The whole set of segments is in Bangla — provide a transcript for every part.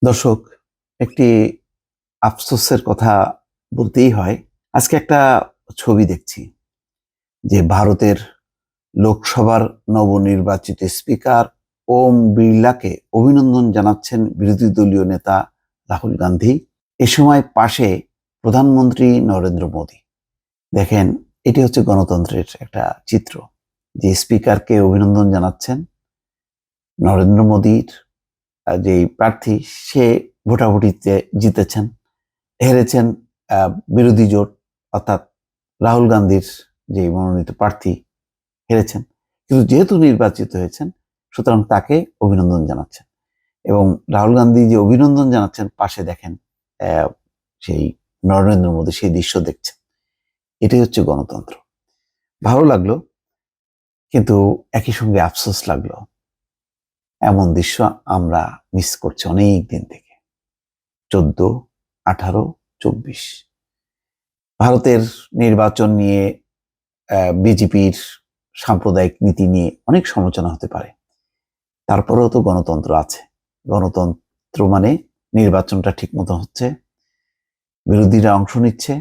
দর্শক, একটি আফসোসের কথা বলতেই হয়। আজকে একটা ছবি দেখছি যে ভারতের লোকসভার নবনির্বাচিত স্পিকার ওম বিড়লাকে অভিনন্দন জানাচ্ছেন বিরোধী দলীয় নেতা রাহুল গান্ধী। এ সময় পাশে প্রধানমন্ত্রী নরেন্দ্র মোদী। দেখেন, এটি হচ্ছে গণতন্ত্রের একটা চিত্র, যে স্পিকারকে অভিনন্দন জানাচ্ছেন নরেন্দ্র মোদীর যে প্রার্থী, সে ভোটাভুটিতে জিতেছেন, হেরেছেন বিরোধী জোট অর্থাৎ রাহুল গান্ধীর যে মনোনীত প্রার্থী হেরেছেন, কিন্তু যেহেতু নির্বাচিত হয়েছেন সুতরাং তাকে অভিনন্দন জানাচ্ছেন। এবং রাহুল গান্ধী যে অভিনন্দন জানাচ্ছেন, পাশে দেখেন সেই নরেন্দ্র মোদী সেই দৃশ্য দেখছেন। এটাই হচ্ছে গণতন্ত্র। ভালো লাগলো, কিন্তু একই সঙ্গে আফসোস লাগলো। এমন দৃশ্য আমরা মিস করছি অনেক দিন থেকে। 14, 18, 24 ভারতের নির্বাচন নিয়ে বিজেপির সাম্প্রদায়িক নীতি নিয়ে অনেক সমালোচনা হতে পারে, তারপরেও তো গণতন্ত্র আছে। গণতন্ত্র মানে নির্বাচনটা ঠিক মতো হচ্ছে, বিরোধীরা অংশ নিচ্ছে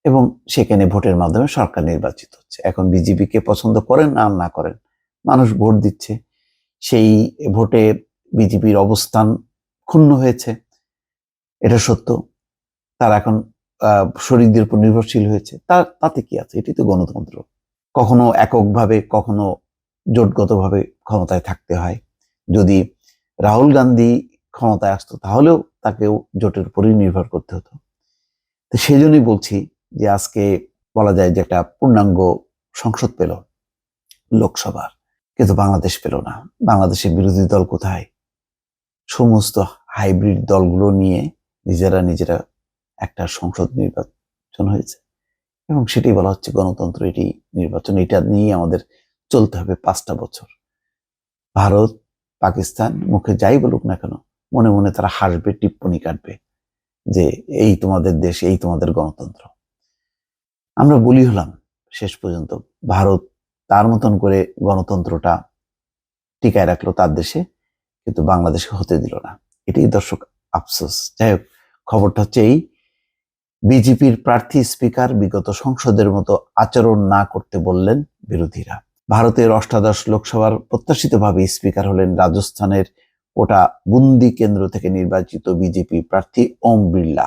এবং সেখানে ভোটের মাধ্যমে সরকার নির্বাচিত হচ্ছে। এখন বিজেপিকে পছন্দ করেন আর না করেন, মানুষ ভোট দিচ্ছে। সেই ভোটে বিজেপির অবস্থান ক্ষুণ্ণ হয়েছে, এটা সত্য। তারা এখন শরিকদের উপর নির্ভরশীল হয়েছে, তাতে কি আছে? এটি তো গণতন্ত্র। কখনো এককভাবে, কখনো জোটগতভাবে ক্ষমতায় থাকতে হয়। যদি রাহুল গান্ধী ক্ষমতায় আসতো তাহলেও তাকেও জোটের উপরই নির্ভর করতে হতো। তো সেই জন্যই বলছি যে আজকে বলা যায় যে একটা পূর্ণাঙ্গ সংসদ পেল লোকসভার, কিন্তু বাংলাদেশ পেল না। বাংলাদেশের বিরোধী দল কোথায়? সমস্ত হাইব্রিড দলগুলো নিয়ে নিজেরা একটা সংসদ নির্বাচন হয়েছে এবং সেটাই বলা হচ্ছে গণতন্ত্র। এটি নির্বাচন, এটা নিয়ে আমাদের চলতে হবে 5টা বছর। ভারত, পাকিস্তান মুখে যাই বলুক না কেন, মনে মনে তারা হাসবে, টিপ্পনি কাটবে যে এই তোমাদের দেশ, এই তোমাদের গণতন্ত্র। আমরা বলি হলাম শেষ পর্যন্ত। ভারত তার মতন করে গণতন্ত্রটা টিকায় রাখলো তার দেশে, কিন্তু বাংলাদেশে হতে দিল না। এটাই দর্শক আফসোস। যাই হোক, খবরটা হচ্ছে এই, বিজেপির প্রার্থী স্পিকার বিগত সংসদের মতো আচরণ না করতে বললেন বিরোধীরা। ভারতের অষ্টাদশ লোকসভার প্রত্যাশিতভাবে স্পিকার হলেন রাজস্থানের কোটা বুন্দি কেন্দ্র থেকে নির্বাচিত বিজেপি প্রার্থী ওম বিড়লা।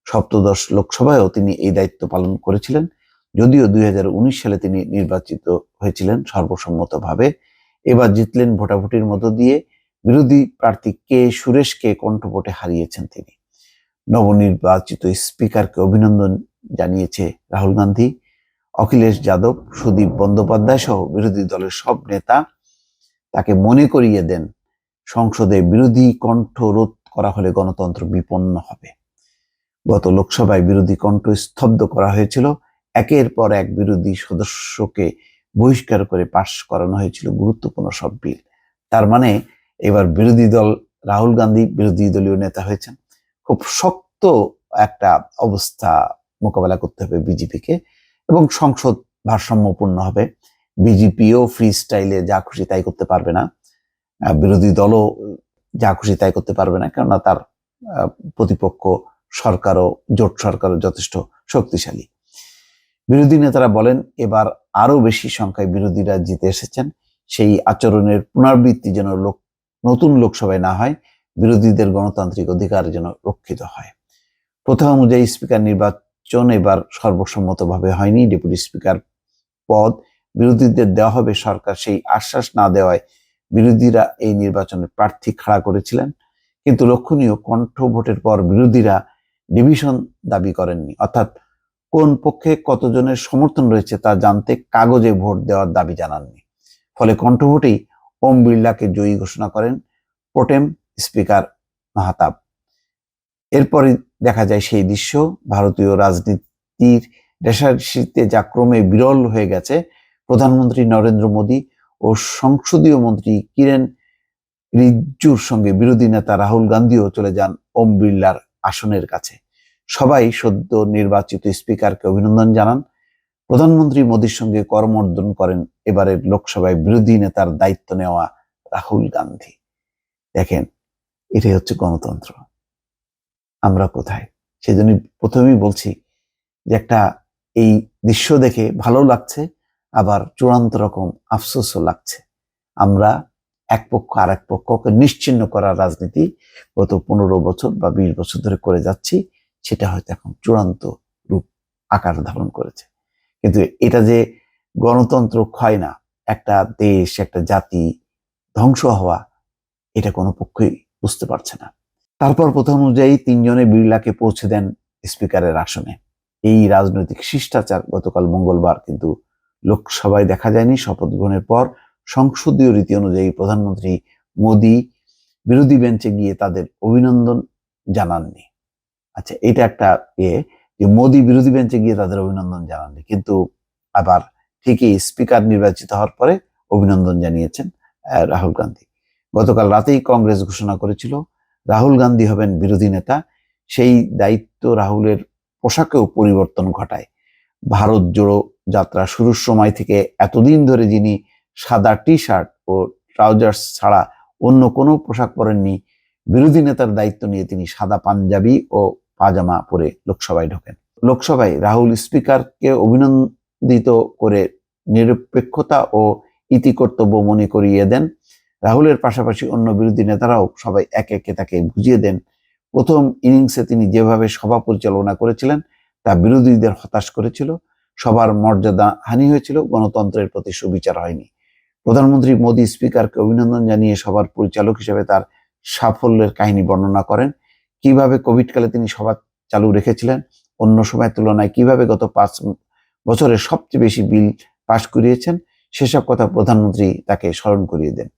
সপ্তদশ লোকসভায়ও তিনি এই দায়িত্ব পালন করেছিলেন। যদিও 2019 সালে তিনি নির্বাচিত হয়েছিলেন সর্বসম্মতভাবে। এবার জিতলেন ভোটাভুটির মধ্য দিয়ে। বিরোধী প্রার্থী কে সুরেশকে কণ্ঠভোটে হারিয়েছেন তিনি। নবনির্বাচিত স্পিকারকে অভিনন্দন জানিয়েছে রাহুল গান্ধী, অখিলেশ যাদব, সুদীপ বন্দ্যোপাধ্যায় সহ বিরোধী দলের সব নেতা। তাকে মনে করিয়ে দেন, সংসদে বিরোধী কণ্ঠ রোধ করা হলে গণতন্ত্র বিপন্ন হবে। গত লোকসভায় বিরোধী কণ্ঠ স্তব্ধ করা হয়েছিল। একের পর এক বিরোধী সদস্যকে বহিষ্কার করে পাশ করানো হয়েছিল গুরুত্বপূর্ণ সব বিল। তার মানে এবার বিরোধী দল রাহুল গান্ধী বিরোধী দলীয় নেতা হয়েছেন। খুব শক্ত একটা অবস্থা মোকাবেলা করতে হবে বিজেপিকে, এবং সংসদ ভারসাম্যপূর্ণ হবে। বিজেপিও ফ্রি স্টাইলে যা খুশি তাই করতে পারবে না, বিরোধী দলও যা খুশি তাই করতে পারবে না, কেননা তার প্রতিপক্ষ সরকারও, জোট সরকারও যথেষ্ট শক্তিশালী। বিরোধী নেতারা বলেন, এবার আরো বেশি সংখ্যায় বিরোধীরা জিতে এসেছেন। সেই আচরণের পুনরাবৃত্তি যেন নতুন লোকসভায় না হয়, বিরোধীদের গণতান্ত্রিক অধিকার যেন রক্ষিত হয়। প্রথা অনুযায়ী স্পিকার নির্বাচন এবার সর্বসম্মতভাবে হয়নি। ডেপুটি স্পিকার পদ বিরোধীদের দেওয়া হবে। সরকার সেই আশ্বাস না দেওয়ায় বিরোধীরা এই নির্বাচনে প্রার্থী খাড়া করেছিলেন, কিন্তু লক্ষণীয়, কণ্ঠ ভোটের পর বিরোধীরা ডিভিশন দাবি করেননি, অর্থাৎ কোন পক্ষে কতজনের সমর্থন রয়েছে তা জানতে কাগজে ভোট দেওয়ার দাবি জানাননি। ফলে কণ্ঠভোটেই ওম বিড়লাকে জয়ী ঘোষণা করেন প্রোটেম স্পিকার মাহতাব। এরপরে দেখা যায় সেই দৃশ্য ভারতীয় রাজনীতির রেশারেশিতে যা ক্রমে বিরল হয়ে গেছে। প্রধানমন্ত্রী নরেন্দ্র মোদী ও সংসদীয় মন্ত্রী কিরেন রিজিজুর সঙ্গে বিরোধী নেতা রাহুল গান্ধীও চলে যান ওম বিড়লার আসনের কাছে। সবাই সদ্য নির্বাচিত স্পিকারকে অভিনন্দন জানান। প্রধানমন্ত্রী মোদীর সঙ্গে করমর্দন করেন এবারের লোকসভায় বিরোধী নেতার দায়িত্ব নেওয়া রাহুল গান্ধী। দেখেন, এটাই হচ্ছে গণতন্ত্র। আমরা কোথায়? সেজন্য প্রথমেই বলছি যে একটা এই দৃশ্য দেখে ভালো লাগছে, আবার চূড়ান্ত রকম আফসোসও লাগছে। আমরা এক পক্ষ আর এক পক্ষকে নিশ্চিহ্ন করার রাজনীতি গত 15 বছর বা 20 বছর ধরে করে যাচ্ছি, সেটা হয়তো এখন চূড়ান্ত রূপ আকার ধারণ করেছে। কিন্তু এটা যে গণতন্ত্র ক্ষয় না, একটা দেশ একটা জাতি ধ্বংস হওয়া, এটা কোনো পক্ষই বুঝতে পারছে না। তারপর প্রথম অনুযায়ী 3 জনে বিড়লাকে পৌঁছে দেন স্পিকারের আসনে। এই রাজনৈতিক শিষ্টাচার গতকাল মঙ্গলবার কিন্তু লোকসভায় দেখা যায়নি। শপথ গ্রহণের পর সংসদীয় রীতি অনুযায়ী প্রধানমন্ত্রী মোদী বিরোধী বেঞ্চে গিয়ে তাদের অভিনন্দন জানাননি। আচ্ছা, এটা একটা যে মোদী বিরোধী বেঞ্চে গিয়ে তাদের অভিনন্দন জানাননি, কিন্তু আবার ঠিকই স্পিকার নির্বাচিত হওয়ার পরে অভিনন্দন জানিয়েছেন রাহুল গান্ধী। গতকাল রাতেই কংগ্রেস ঘোষণা করেছিল রাহুল গান্ধী হবেন বিরোধী নেতা। সেই দায়িত্ব রাহুলের পোশাকেও পরিবর্তন ঘটায়। ভারত জোড়ো যাত্রা শুরুর সময় থেকে এতদিন ধরে যিনি সাদা টি শার্ট ও ট্রাউজার্স ছাড়া অন্য কোনো পোশাক পরেননি, বিরোধী নেতার দায়িত্ব নিয়ে তিনি সাদা পাঞ্জাবি ও পাজামা পরে লোকসভায় ঢোকেন। লোকসভায় রাহুল স্পিকারকে অভিনন্দিত করে নিরপেক্ষতা ও ইতিকর্তব্য মনে করিয়ে দেন। রাহুলের পাশাপাশি অন্য বিরোধী নেতারাও সবাই একে একে তাকে বুঝিয়ে দেন প্রথম ইনিংসে তিনি যেভাবে সভা পরিচালনা করেছিলেন তা বিরোধীদের হতাশ করেছিল, সবার মর্যাদা হানি হয়েছিল, গণতন্ত্রের প্রতি সুবিচার হয়নি। প্রধানমন্ত্রী মোদী স্পিকারকে অভিনন্দন জানিয়ে সভার পরিচালক হিসেবে তার সাফল্যের কাহিনী বর্ণনা করেন। কিভাবে কোভিডকালে তিনি সভা চালু রেখেছিলেন, অন্য সময়ের তুলনায় কিভাবে গত 5 বছরে সবচেয়ে বেশি বিল পাশ করিয়েছেন, সেসব কথা প্রধানমন্ত্রী তাকে স্মরণ করিয়ে দেন।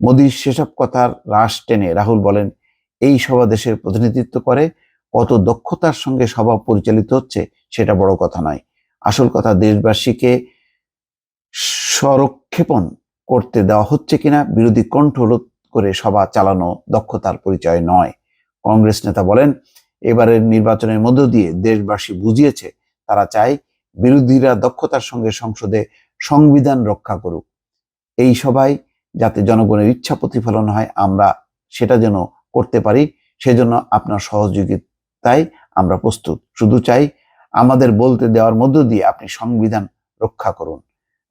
মোদীর সেসব কথার রাশ টেনে রাহুল বলেন, এই সভা দেশের প্রতিনিধিত্ব করে, কত দক্ষতার সঙ্গে সভা পরিচালিত হচ্ছে সেটা বড় কথা নয়। আসল কথা দেশবাসীকে স্বরক্ষেপণ করতে দেওয়া হচ্ছে কিনা, বিরোধী কণ্ঠ রোধ করে সভা চালানো দক্ষতার পরিচয় নয়। কংগ্রেস নেতা বলেন, এবারের নির্বাচনের মধ্য দিয়ে দেশবাসী বুঝিয়েছে তারা চায় বিরোধীরা দক্ষতার সঙ্গে সংসদে সংবিধান রক্ষা করুক। এই সভায় যাতে জনগণের ইচ্ছা প্রতিফলন হয়, আমরা সেটা যেন করতে পারি, সেজন্য আপনার সহযোগিতায় আমরা প্রস্তুত। শুধু চাই আমাদের বলতে দেওয়ার মধ্য দিয়ে আপনি সংবিধান রক্ষা করুন।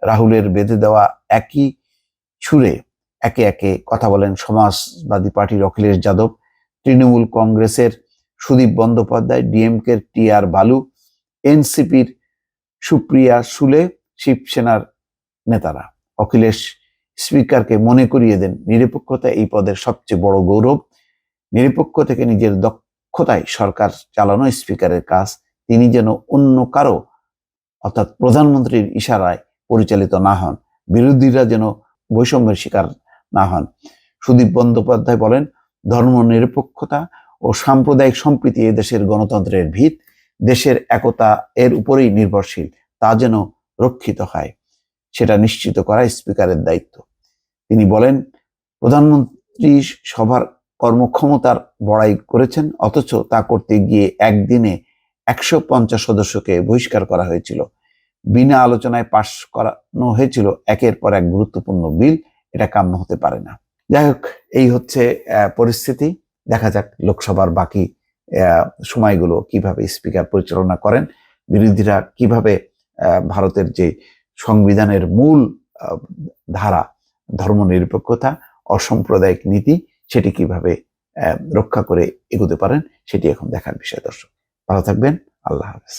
রাহুলের বেঁধে দেওয়া একই সুরে একে একে কথা বলেন সমাজবাদী পার্টির অখিলেশ যাদব, তৃণমূল কংগ্রেসের সুদীপ বন্দ্যোপাধ্যায়, ডিএমকের টি.আর. বালু, এনসিপির সুপ্রিয়া সুলে, শিবসেনার নেতারা। অখিলেশ স্পিকারকে মনে করিয়ে দেন নিরপেক্ষতা এই পদের সবচেয়ে বড় গৌরব। নিরপেক্ষ থেকে নিজের দক্ষতায় সরকার চালানো স্পিকারের কাজ। তিনি যেন অন্য কারো অর্থাৎ প্রধানমন্ত্রীর ইশারায় পরিচালিত না হন, বিরোধীরা যেন বৈষম্যের শিকার না হন। সুদীপ বন্দ্যোপাধ্যায় বলেন, ধর্ম নিরপেক্ষতা ও সাম্প্রদায়িক সম্প্রীতি এদেশের গণতন্ত্রের ভিত, দেশের একতা এর উপরেই নির্ভরশীল, তা যেন রক্ষিত হয়, সেটা নিশ্চিত করা স্পিকারের দায়িত্ব। তিনি বলেন, প্রধানমন্ত্রী সভার কর্মক্ষমতার বড়াই করেছেন, অথচ তা করতে গিয়ে একদিনে 150 সদস্যকে বহিষ্কার করা হয়েছিল। বিনা আলোচনায় পাশ করানো হয়েছিল একের পর এক গুরুত্বপূর্ণ বিল। এটা কাম্য হতে পারে না। যাই হোক, এই হচ্ছে পরিস্থিতি। দেখা যাক লোকসভার বাকি সময়গুলো কিভাবে স্পিকার পরিচালনা করেন, বিরোধীরা কিভাবে ভারতের যে সংবিধানের মূল ধারা ধর্মনিরপেক্ষতা, অসাম্প্রদায়িক নীতি, সেটি কিভাবে রক্ষা করে এগোতে পারেন, সেটি এখন দেখার বিষয়। দর্শক ভালো থাকবেন, আল্লাহ হাফেজ।